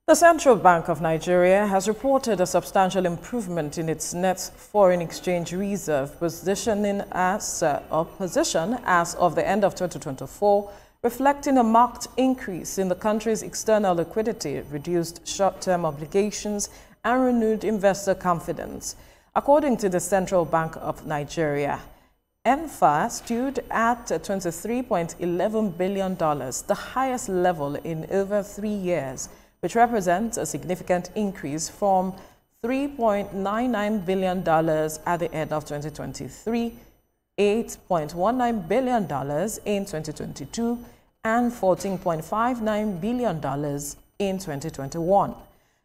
The Central Bank of Nigeria has reported a substantial improvement in its net foreign exchange reserve position as of the end of 2024, reflecting a marked increase in the country's external liquidity, reduced short-term obligations, and renewed investor confidence. According to the Central Bank of Nigeria, NFA stood at $23.11 billion, the highest level in over 3 years, which represents a significant increase from $3.99 billion at the end of 2023, $8.19 billion in 2022, and $14.59 billion in 2021.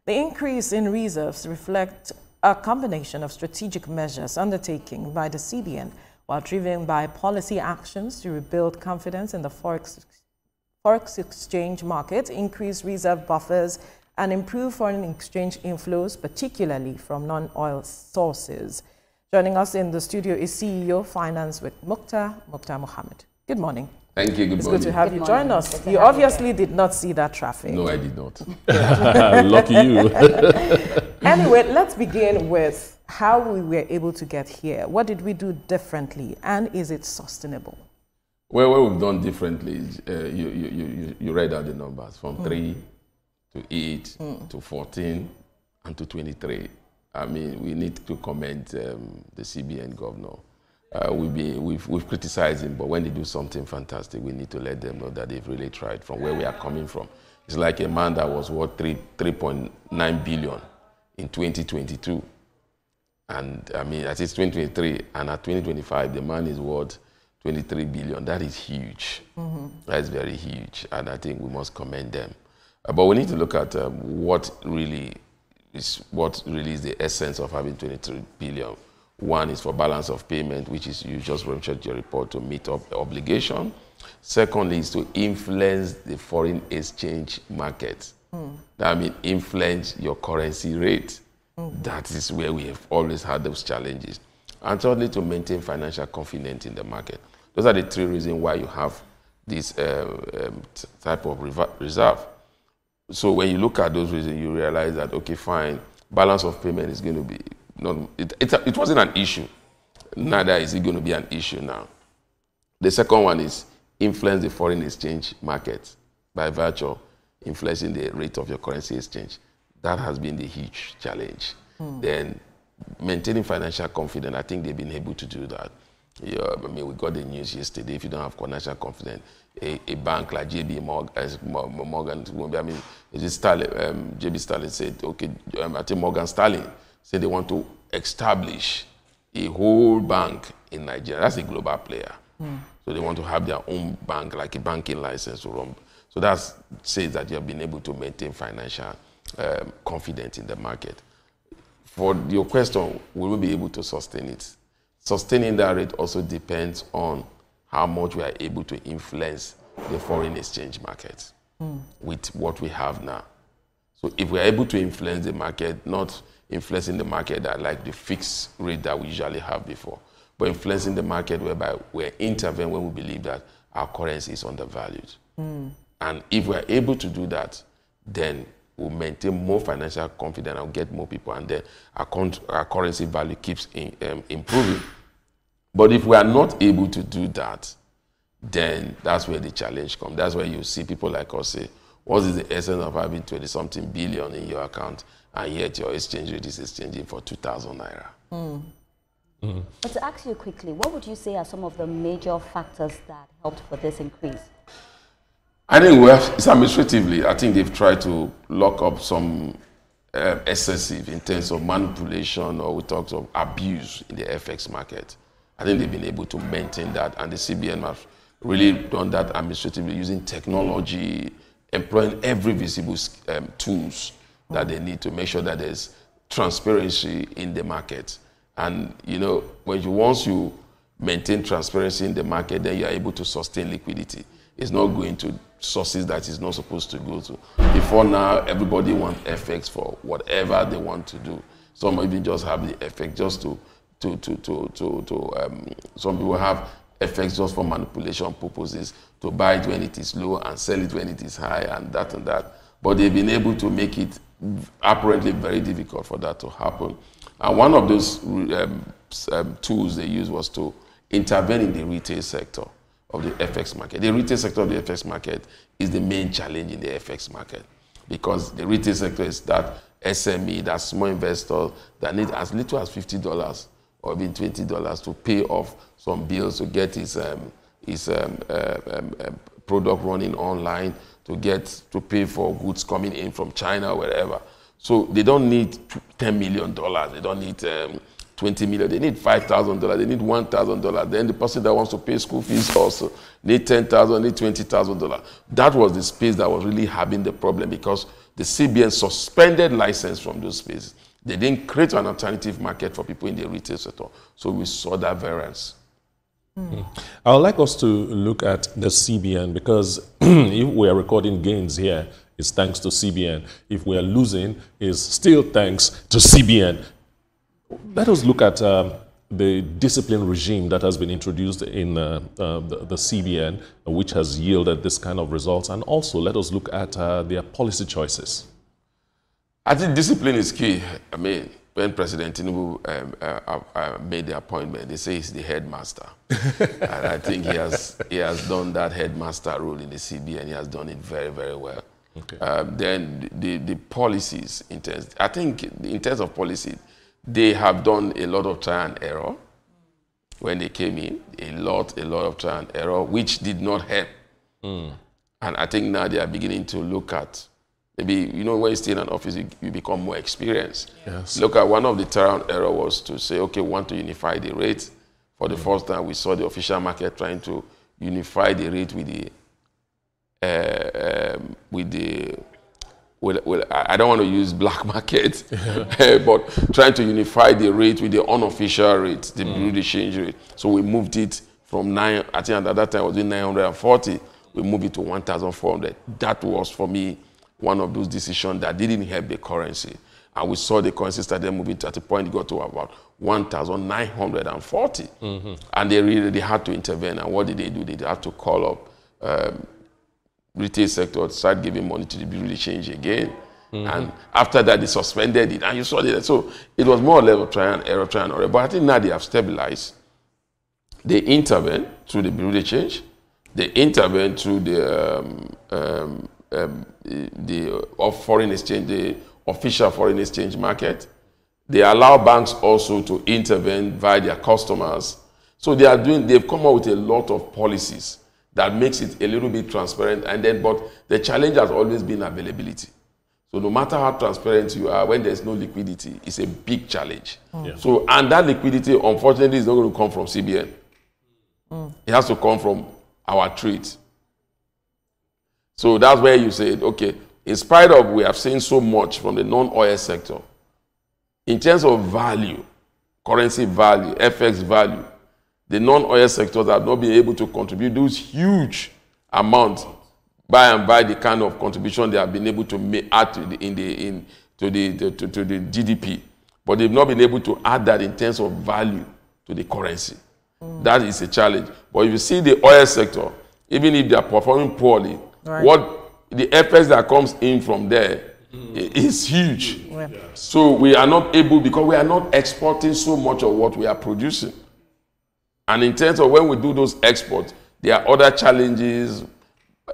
The increase in reserves reflects a combination of strategic measures undertaken by the CBN while driven by policy actions to rebuild confidence in the forex exchange market, increase reserve buffers, and improve foreign exchange inflows, particularly from non-oil sources. Joining us in the studio is CEO Finance with Mukhtar Mohammed. Good morning. Thank you. Good morning. It's good to have you join us. You obviously did not see that traffic. No, I did not. Lucky you. Anyway, let's begin with how we were able to get here. What did we do differently, and is it sustainable? Well, what we've done differently is you read out the numbers from 3 to 8 to 14 and to 23. I mean, we need to commend the CBN governor. We've criticized him, but when they do something fantastic, we need to let them know that they've really tried from where we are coming from. It's like a man that was worth 3.9 billion in 2022. And I mean, that is 2023, and at 2025, the man is worth 23 billion. That is huge. That's very huge, and I think we must commend them. But we need to look at what really is the essence of having 23 billion. One is for balance of payment, which is you just mentioned your report to meet up the obligation. Secondly is to influence the foreign exchange market. That means influence your currency rate. That is where we have always had those challenges. And thirdly, to maintain financial confidence in the market. Those are the three reasons why you have this type of reserve. So when you look at those reasons, you realize that, okay, fine, balance of payment is going to be, it wasn't an issue. Neither is it going to be an issue now. The second one is influence the foreign exchange market by virtue of influencing the rate of your currency exchange. That has been the huge challenge. Then maintaining financial confidence, I think they've been able to do that. Yeah, I mean, we got the news yesterday. If you don't have financial confidence, a bank like Morgan, I mean, JB Sterling said, okay, I think Morgan Sterling said they want to establish a whole bank in Nigeria. That's a global player. So they want to have their own bank, like a banking license to run. So that says that you have been able to maintain financial confidence in the market. For your question, will we be able to sustain it? Sustaining that rate also depends on how much we are able to influence the foreign exchange market with what we have now. So if we are able to influence the market, not influencing the market that like the fixed rate that we usually have before, but influencing the market whereby we intervene when we believe that our currency is undervalued. And if we are able to do that, then we'll maintain more financial confidence and get more people, and then our currency value keeps improving. But if we are not able to do that, then that's where the challenge comes. That's where you see people like us say, what is the essence of having 20-something billion in your account, and yet your exchange rate is exchanging for 2,000 naira? But to ask you quickly, what would you say are some of the major factors that helped for this increase? I think it's administratively. I think they've tried to lock up some excessive in terms of manipulation, or we talk of abuse in the FX market. I think they've been able to maintain that, and the CBN have really done that administratively using technology, employing every visible tools that they need to make sure that there's transparency in the market. And you know, once you maintain transparency in the market, then you are able to sustain liquidity. It's not going to sources that it's not supposed to go to. Before now, everybody wants FX for whatever they want to do. Some even just have the FX just some people have FX just for manipulation purposes, to buy it when it is low and sell it when it is high, and that. but they've been able to make it apparently very difficult for that to happen. And one of those tools they used was to intervene in the retail sector of the FX market. The retail sector of the FX market is the main challenge in the FX market, because the retail sector is that SME, that small investor that needs as little as $50 or even $20 to pay off some bills, to get his product running online, to pay for goods coming in from China or wherever. So they don't need $10 million. They don't need $20 million. They need $5,000. They need $1,000. Then the person that wants to pay school fees also need $10,000, need $20,000. That was the space that was really having the problem, because the CBN suspended license from those spaces. They didn't create an alternative market for people in the retail sector. So we saw that variance. I would like us to look at the CBN, because if we are recording gains here, it's thanks to CBN. If we are losing, it's still thanks to CBN. Let us look at the discipline regime that has been introduced in the CBN, which has yielded this kind of results. And also, let us look at their policy choices. I think discipline is key. I mean, when President Tinubu made the appointment, they say he's the headmaster. And I think he has done that headmaster role in the CBN. He has done it very, very well. Okay. Then the policies, I think in terms of policy, they have done a lot of trial and error when they came in. A lot of trial and error, which did not help. And I think now they are beginning to look at, maybe, you know, when you stay in an office, you become more experienced. Yes. Look at one of the trial and error was to say, okay, we want to unify the rate. For the first time, we saw the official market trying to unify the rate with I don't want to use black market, but trying to unify the rate with the unofficial rate, the Bureau de Change rate. So we moved it from I think at that time it was 940, we moved it to 1,400. That was, for me, one of those decisions that didn't help the currency. And we saw the currency started moving to, at a point, it got to about 1,940. And they had to intervene. And what did? They had to call up retail sector, start giving money to the Bureau de Change again. And after that, they suspended it. And you saw that. So it was more or less a trial and error. But I think now they have stabilized. They intervened through the Bureau de Change. They intervened through foreign exchange, the official foreign exchange market. They allow banks also to intervene via their customers. So they've come up with a lot of policies that makes it a little bit transparent. But the challenge has always been availability. So no matter how transparent you are, when there's no liquidity, it's a big challenge. So, and that liquidity, unfortunately, is not going to come from CBN. It has to come from our trade. So that's where you said, okay, in spite of we have seen so much from the non-oil sector, in terms of value, currency value, FX value, the non-oil sectors have not been able to contribute those huge amounts by the kind of contribution they have been able to add to the GDP. But they've not been able to add that in terms of value to the currency. That is a challenge. But if you see the oil sector, even if they are performing poorly, what the FX that comes in from there is huge. So we are not able, because we are not exporting so much of what we are producing. And in terms of when we do those exports, there are other challenges.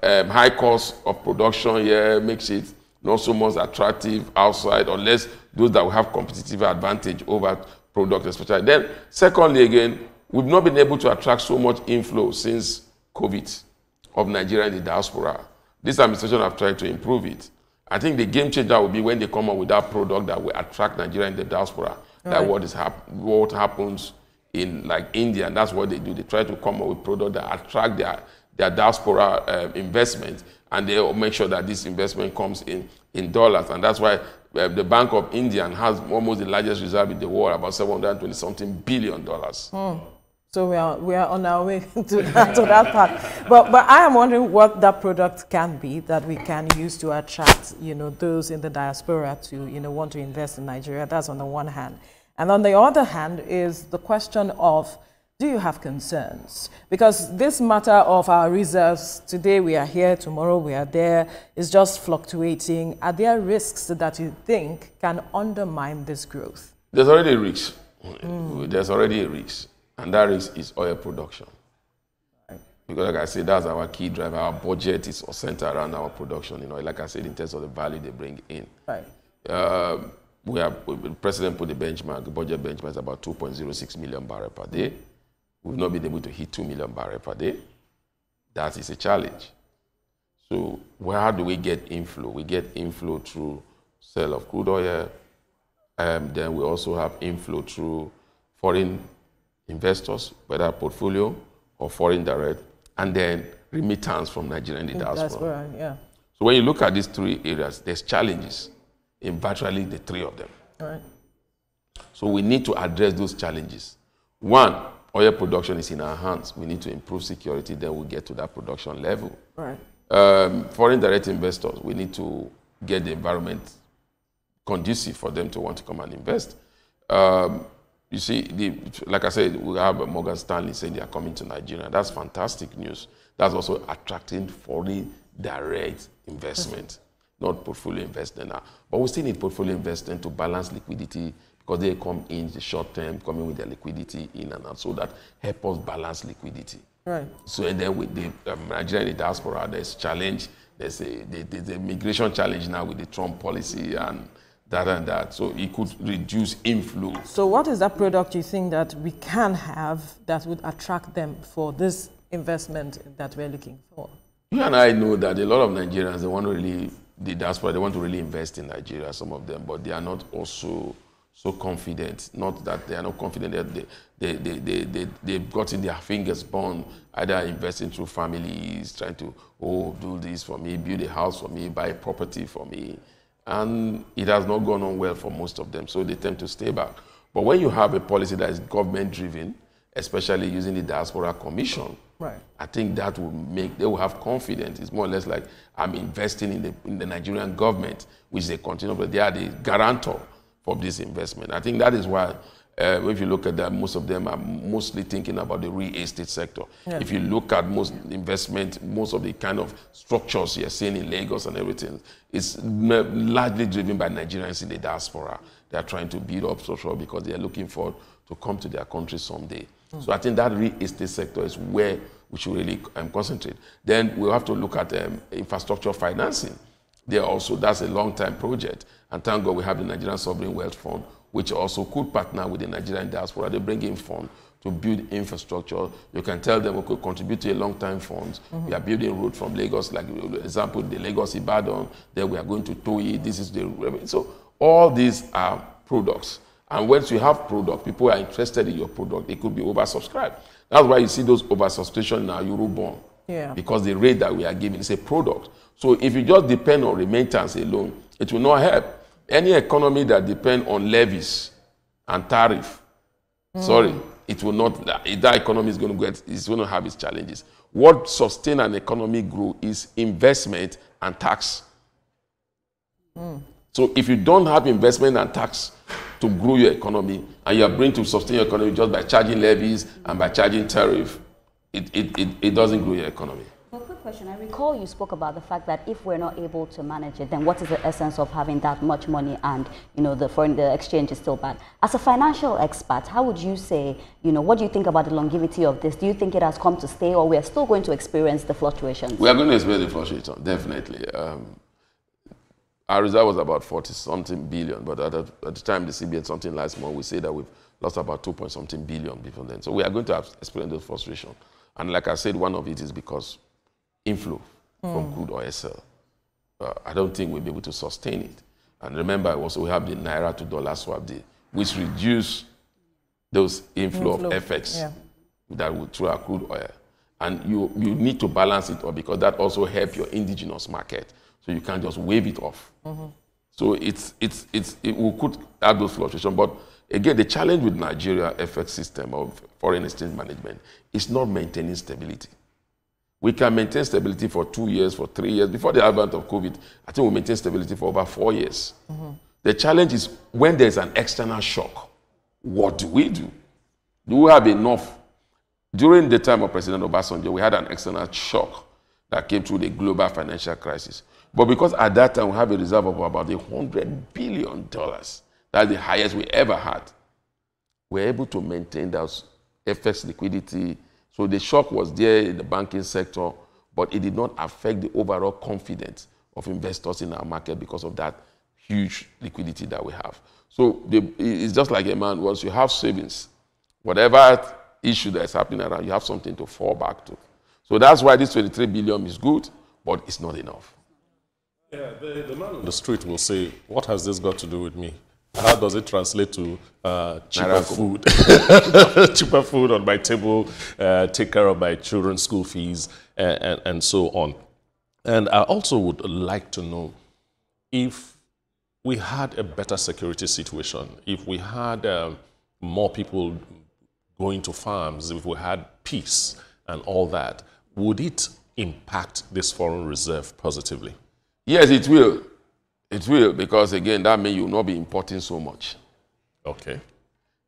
High cost of production here makes it not so much attractive outside, unless those that will have competitive advantage over products, especially. Then, secondly, again, we've not been able to attract so much inflow since COVID of Nigeria in the diaspora. This administration have tried to improve it. I think the game changer will be when they come up with that product that will attract Nigeria in the diaspora. Like what happens in like India, and that's what they do. They try to come up with products that attract their diaspora investment, and they make sure that this investment comes in dollars. And that's why the Bank of India has almost the largest reserve in the world, about $720-something billion. So we are on our way to that part. But I am wondering what that product can be that we can use to attract, those in the diaspora to, want to invest in Nigeria. That's on the one hand. And on the other hand is the question of do you have concerns? Because this matter of our reserves, today we are here, tomorrow we are there, is just fluctuating. Are there risks that you think can undermine this growth? There's already a risk. There's already a risk. And that risk is oil production. Right. Because like I said, that's our key driver. Our budget is centered around our production. You know, like I said, in terms of the value they bring in. Right. The president put the benchmark, the budget benchmark is about 2.06 million barrels per day. We've not been able to hit 2 million barrels per day. That is a challenge. So how do we get inflow? We get inflow through sale of crude oil. Then we also have inflow through foreign investors, whether portfolio or foreign direct, and then remittance from Nigeria and the diaspora. Yeah. So when you look at these three areas, there's challenges in virtually the three of them. All right. So we need to address those challenges. One, oil production is in our hands. We need to improve security, then we'll get to that production level. Right. Foreign direct investors, we need to get the environment conducive for them to want to come and invest. You see, like I said, we have Morgan Stanley saying they are coming to Nigeria. That's fantastic news. That's also attracting foreign direct investment, not portfolio investment now. But we still need portfolio investment to balance liquidity, because they come in the short term, coming with their liquidity in and out, so that help us balance liquidity. Right. So and then with the Nigerian diaspora, there's challenge. There's a migration challenge now with the Trump policy and that. So it could reduce inflow. So what is that product you think that we can have that would attract them for this investment that we're looking for? You and I know that a lot of Nigerians, they want to really, the diaspora, they want to really invest in Nigeria, some of them, but they are not also so confident. Not that they are not confident that they've gotten their fingers burned, either investing through families, trying to, do this for me, build a house for me, buy a property for me. And it has not gone on well for most of them, so they tend to stay back. But when you have a policy that is government-driven, especially using the Diaspora Commission, right, I think that will make, they will have confidence. It's more or less like I'm investing in the Nigerian government, which they continue, but they are the guarantor for this investment. I think that is why, if you look at that, most of them are mostly thinking about the real estate sector. Yeah. If you look at most investment, most of the kind of structures you're seeing in Lagos and everything, it's largely driven by Nigerians in the diaspora. They are trying to build up structure because they are looking forward to come to their country someday. So I think that real estate sector is where we should really concentrate. Then we'll have to look at infrastructure financing. There also, that's a long-time project. And thank God we have the Nigerian Sovereign Wealth Fund, which also could partner with the Nigerian diaspora. They bring in funds to build infrastructure. You can tell them, okay, contribute to a long-time funds. We are building road from Lagos, like example, the Lagos-Ibadan. Then we are going to Toyi. This is the revenue. So all these are products. And once you have product, people are interested in your product. It could be oversubscribed. That's why you see those oversubscription in our Eurobond. Yeah. Because the rate that we are giving is a product. So if you just depend on remittance alone, it will not help. Any economy that depends on levies and tariff, it will not, that economy is going to have its challenges. What sustains an economy grow is investment and tax. So if you don't have investment and tax to grow your economy, and you are bringing to sustain your economy just by charging levies and by charging tariff, it doesn't grow your economy. Well, quick question. I recall you spoke about the fact that if we're not able to manage it, then what is the essence of having that much money and, the exchange is still bad? As a financial expert, how would you say, what do you think about the longevity of this? Do you think it has come to stay, or we are still going to experience the fluctuations? We are going to experience the fluctuations, definitely. Our reserve was about 40-something billion, but at the time the CBN something last month, we say that we've lost about 2-point-something billion before then. So we are going to experience those frustrations. And like I said, one of it is because inflow from crude oil sale. I don't think we'll be able to sustain it. And remember, also we have the Naira to dollar swap deal, which reduce those inflow of FX that would through our crude oil. And you need to balance it up, because that also helps your indigenous market. So you can't just wave it off. So we could add those fluctuations. But again, the challenge with Nigeria FX system of foreign exchange management is not maintaining stability. We can maintain stability for 2 years, for 3 years. Before the advent of COVID, I think we maintained stability for over 4 years. The challenge is when there's an external shock, what do we do? Do we have enough during the time of President Obasanjo, we had an external shock that came through the global financial crisis. But because at that time we have a reserve of about $100 billion, that's the highest we ever had, we're able to maintain those FX liquidity. So the shock was there in the banking sector, but it did not affect the overall confidence of investors in our market because of that huge liquidity that we have. So it's just like a man, once you have savings, whatever issue that's happening around, you have something to fall back to. So that's why this 23 billion is good, but it's not enough. Yeah, the man on the street will say, what has this got to do with me? How does it translate to cheaper food? Cheaper food on my table, take care of my children's school fees, and so on. And I also would like to know if we had a better security situation, if we had more people going to farms, if we had peace and all that, would it impact this foreign reserve positively? Yes, it will. It will, because again, that means you will not be importing so much. Okay.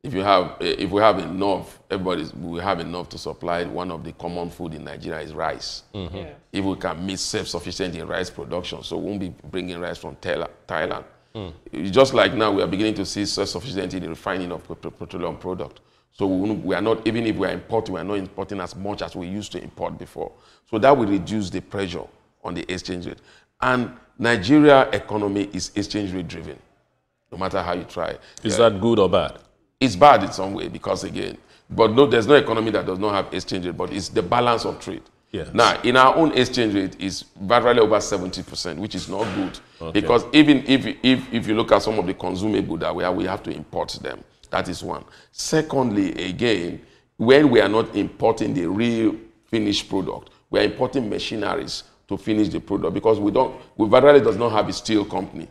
If we have enough, we have enough to supply. One of the common food in Nigeria is rice. Mm-hmm. Yeah. If we can meet self-sufficient in rice production, so we won't be bringing rice from Thailand. Just like now, we are beginning to see self-sufficient in the refining of petroleum product. So we are not, even if we are importing, we are not importing as much as we used to import before. So that will reduce the pressure on the exchange rate. And Nigeria economy is exchange rate driven, no matter how you try. Is that good or bad? It's bad in some way because, again, but no, there's no economy that does not have exchange rate, but it's the balance of trade. Yes. Now, in our own exchange rate is virtually over 70%, which is not good. Okay. Because even if you look at some of the consumable that we have to import them. That is one. Secondly, again, when we are not importing the real finished product, we are importing machineries to finish the product because we virtually does not have a steel company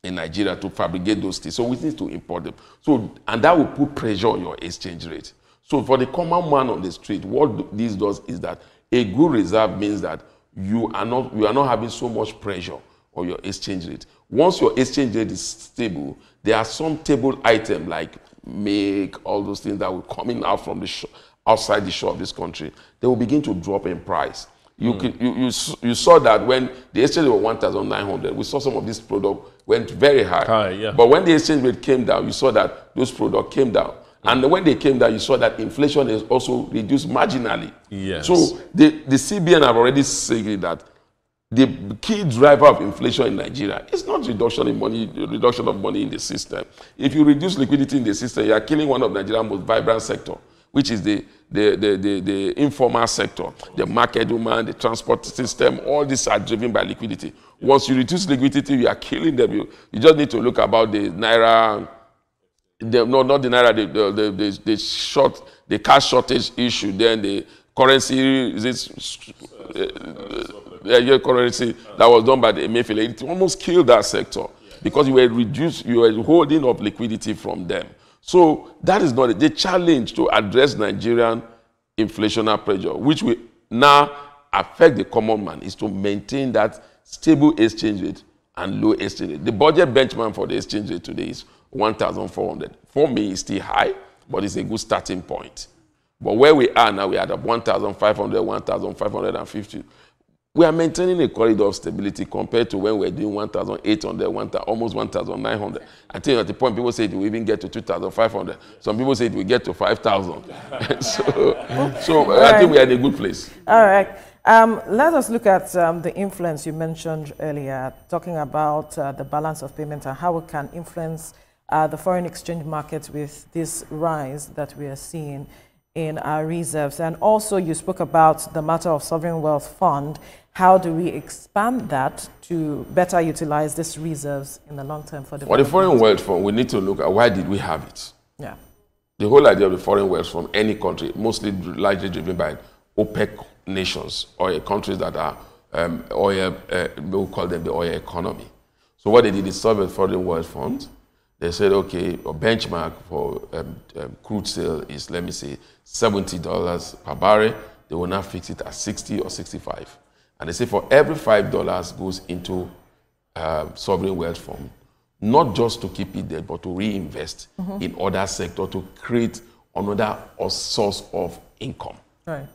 in Nigeria to fabricate those things. So we need to import them. So, and that will put pressure on your exchange rate. So for the common man on the street, what this does is that a good reserve means that you are not having so much pressure on your exchange rate. Once your exchange rate is stable, there are some table items like milk, all those things that will coming out from the outside the shore of this country. They will begin to drop in price. You saw that when the exchange rate was 1,900, we saw some of this product went very high. Yeah. But when the exchange rate came down, you saw that those products came down. And when they came down, you saw that inflation is also reduced marginally. Yes. So the CBN have already said that the key driver of inflation in Nigeria is not reduction of money in the system. If you reduce liquidity in the system, you are killing one of Nigeria's most vibrant sector, which is the informal sector, the market woman, the transport system. All these are driven by liquidity. Once you reduce liquidity, you are killing them. You just need to look about the naira. Not the naira, the cash shortage issue. Then the currency currency that was done by the Emefiele. It almost killed that sector because you were holding up liquidity from them. So that is not the challenge to address Nigerian inflationary pressure, which will now affect the common man, is to maintain that stable exchange rate and low exchange rate. The budget benchmark for the exchange rate today is 1,400. For me, it's still high, but it's a good starting point. But where we are now, we are at 1,500, 1,550. We are maintaining a corridor of stability compared to when we were doing 1,800, almost 1,900. I think at the point people say it will even get to 2,500. Some people say it will get to 5,000. so I think we are in a good place. All right. Let us look at the influence you mentioned earlier, talking about the balance of payment and how it can influence the foreign exchange market with this rise that we are seeing in our reserves. And also you spoke about the matter of sovereign wealth fund. How do we expand that to better utilize these reserves in the long term for the foreign wealth fund? We need to look at why did we have it. Yeah. The whole idea of the foreign wealth from any country, mostly largely driven by OPEC nations or countries that are oil, we'll call them the oil economy. So what they did is solve a foreign wealth fund. They said, okay, a benchmark for crude sale is, let me say, $70 per barrel. They will now fix it at 60 or 65. And they say for every $5 goes into sovereign wealth fund, not just to keep it there, but to reinvest in other sectors to create another source of income. Right.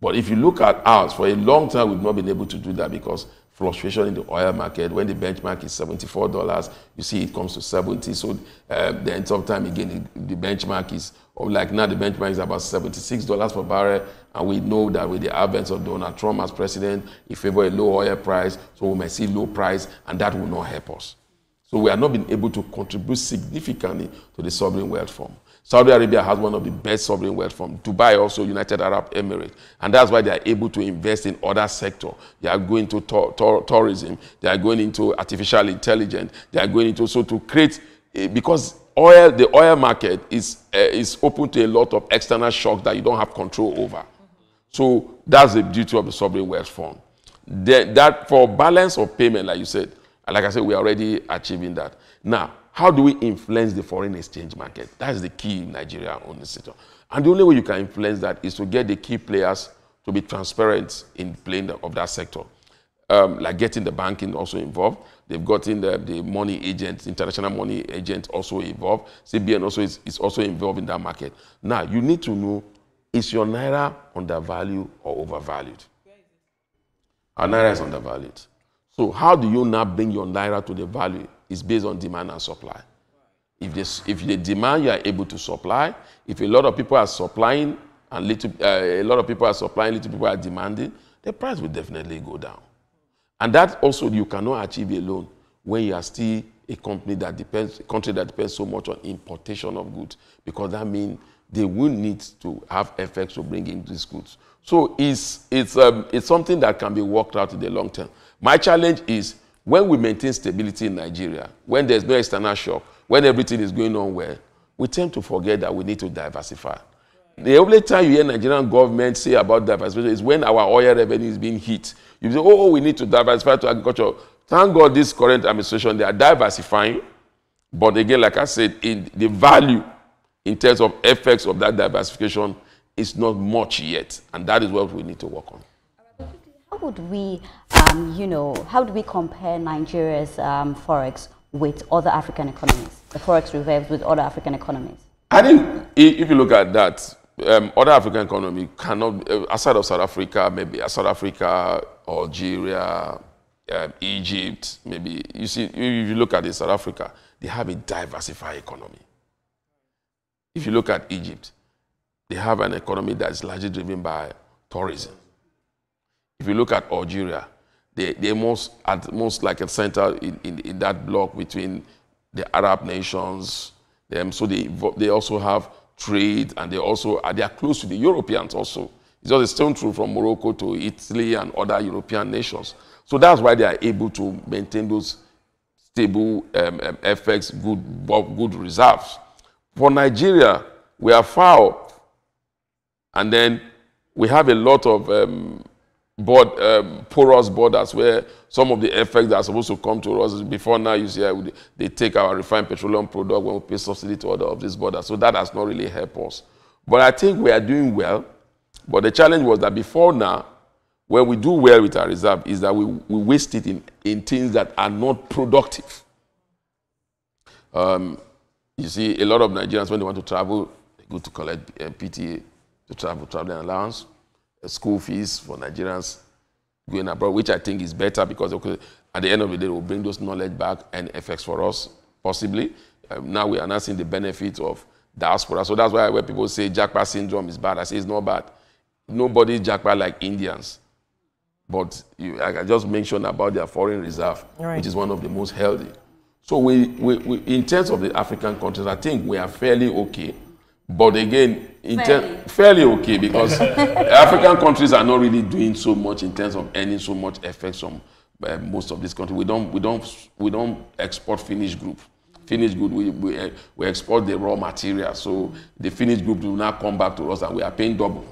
But if you look at ours, for a long time, we've not been able to do that because fluctuation in the oil market, when the benchmark is $74, you see it comes to 70. So then sometime again, the benchmark is, or like now the benchmark is about $76 per barrel. And we know that with the advent of Donald Trump as president, he favors a low oil price. So we may see low price, and that will not help us. So we have not been able to contribute significantly to the sovereign wealth fund. Saudi Arabia has one of the best sovereign wealth funds. Dubai also, United Arab Emirates. And that's why they are able to invest in other sectors. They are going to tourism. They are going into artificial intelligence. They are going into, so to create, because the oil market is open to a lot of external shocks that you don't have control over. So that's the duty of the sovereign wealth fund. That for balance of payment, like you said, like I said, we are already achieving that. Now, how do we influence the foreign exchange market? That's the key in Nigeria on the sector. And the only way you can influence that is to get the key players to be transparent in playing of that sector. Like getting the banking also involved. They've gotten the money agents, international money agents also involved. CBN also is also involved in that market. Now, you need to know, is your Naira undervalued or overvalued? Our Naira is undervalued. So how do you now bring your Naira to the value? It's based on demand and supply. If the demand, you are able to supply. If a lot of people are supplying and a lot of people are supplying, little people are demanding, the price will definitely go down. And that also you cannot achieve alone when you are still a country that depends so much on importation of goods, because that means they will need to have effects to bring in these goods. So it's something that can be worked out in the long term. My challenge is, when we maintain stability in Nigeria, when there's no external shock, when everything is going on well, we tend to forget that we need to diversify. Right. The only time you hear Nigerian government say about diversification is when our oil revenue is being hit. You say, oh, we need to diversify to agriculture. Thank God this current administration, they are diversifying. But again, like I said, the value in terms of effects of that diversification is not much yet. And that is what we need to work on. How would we, how do we compare Nigeria's forex with other African economies? The forex reserves with other African economies? I think if you look at that, other African economies cannot, outside of South Africa, maybe South Africa, Algeria, Egypt, maybe. You see, if you look at South Africa, they have a diversified economy. If you look at Egypt, they have an economy that is largely driven by tourism. If you look at Algeria, they're most like a center in that block between the Arab nations. So they also have trade, and they are close to the Europeans also. It's just still true from Morocco to Italy and other European nations. So that's why they are able to maintain those stable FX, good reserves. For Nigeria, we are far off, and then we have a lot of porous borders where some of the effects that are supposed to come to us before now, you see, they take our refined petroleum product when we pay subsidy to other of these borders. So that has not really helped us. But I think we are doing well. But the challenge was that before now, when we do well with our reserve, is that we waste it in things that are not productive. You see, a lot of Nigerians, when they want to travel, they go to collect PTA, to traveling allowance, school fees for Nigerians going abroad, which I think is better because at the end of the day, it will bring those knowledge back and effects for us, possibly. Now we are not seeing the benefits of diaspora. So that's why when people say Jackpot syndrome is bad, I say it's not bad. Nobody Jackpot like Indians. But I just mentioned about their foreign reserve, right, which is one of the most healthy. So we in terms of the African countries, I think we are fairly okay. But again, fairly okay, because African countries are not really doing so much in terms of earning so much effects from most of these countries. We don't export finished goods. Finished good, we export the raw material. So the finished goods will now come back to us, and we are paying double.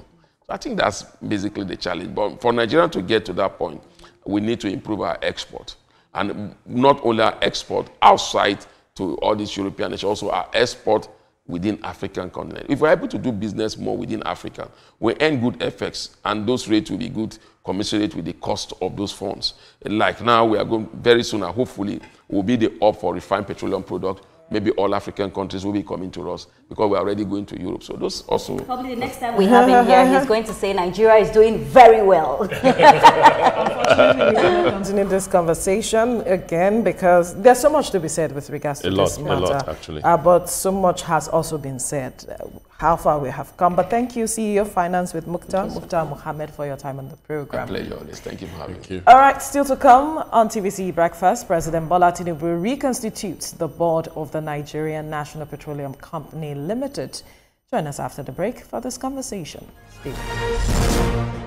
So I think that's basically the challenge. But for Nigeria to get to that point, we need to improve our export, and not only our export outside to all these European nations, also our export within African continent. If we're able to do business more within Africa, we earn good effects, and those rates will be good, commensurate with the cost of those funds. Like now, we are going very soon, and hopefully, will be the up for refined petroleum product maybe all African countries will be coming to us because we're already going to Europe. So those also... Probably the next time we have him here, he's going to say Nigeria is doing very well. Unfortunately, we cannot continue this conversation again because there's so much to be said with regards to this matter. A lot, actually. But so much has also been said, how far we have come. But thank you, CEO of Finance with Mukhtar Mohammed, for your time on the program. My pleasure, Alice. Thank you for having me. All right, still to come on TVC Breakfast, President Bola Tinubu reconstitutes the board of the Nigerian National Petroleum Company Limited. Join us after the break for this conversation. Stay tuned.